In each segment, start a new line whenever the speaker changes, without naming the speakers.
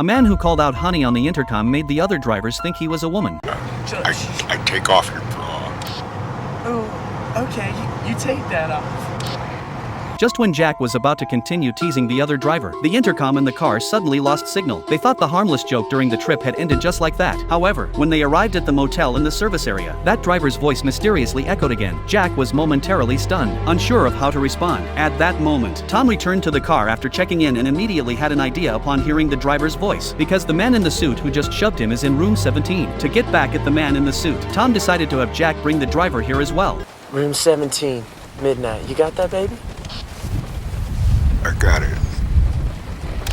A man who called out honey on the intercom made the other drivers think he was a woman.
I take off your bra.
Oh, okay, you take that off.
Just when Jack was about to continue teasing the other driver, the intercom in the car suddenly lost signal. They thought the harmless joke during the trip had ended just like that. However, when they arrived at the motel in the service area, that driver's voice mysteriously echoed again. Jack was momentarily stunned, unsure of how to respond. At that moment, Tom returned to the car after checking in and immediately had an idea upon hearing the driver's voice. Because the man in the suit who just shoved him is in room 17. To get back at the man in the suit, Tom decided to have Jack bring the driver here as well.
Room 17, midnight. You got that, baby?
I got it.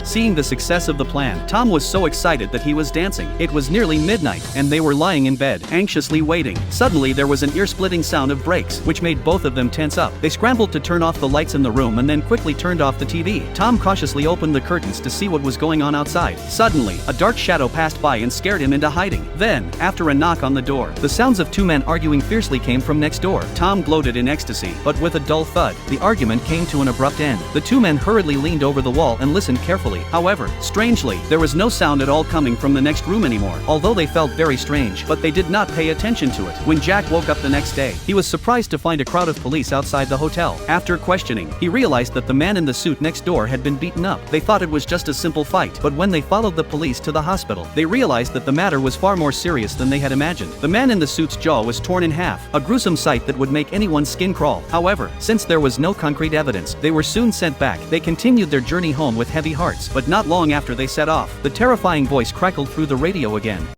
Seeing the success of the plan, Tom was so excited that he was dancing. It was nearly midnight, and they were lying in bed, anxiously waiting. Suddenly there was an ear-splitting sound of brakes, which made both of them tense up. They scrambled to turn off the lights in the room and then quickly turned off the TV. Tom cautiously opened the curtains to see what was going on outside. Suddenly, a dark shadow passed by and scared him into hiding. Then, after a knock on the door, the sounds of two men arguing fiercely came from next door. Tom gloated in ecstasy, but with a dull thud, the argument came to an abrupt end. The two men hurriedly leaned over the wall and listened carefully. However, strangely, there was no sound at all coming from the next room anymore. Although they felt very strange, but they did not pay attention to it. When Jack woke up the next day, he was surprised to find a crowd of police outside the hotel. After questioning, he realized that the man in the suit next door had been beaten up. They thought it was just a simple fight, but when they followed the police to the hospital, they realized that the matter was far more serious than they had imagined. The man in the suit's jaw was torn in half, a gruesome sight that would make anyone's skin crawl. However, since there was no concrete evidence, they were soon sent back. They continued their journey home with heavy hearts, but not long after they set off, the terrifying voice crackled through the radio again.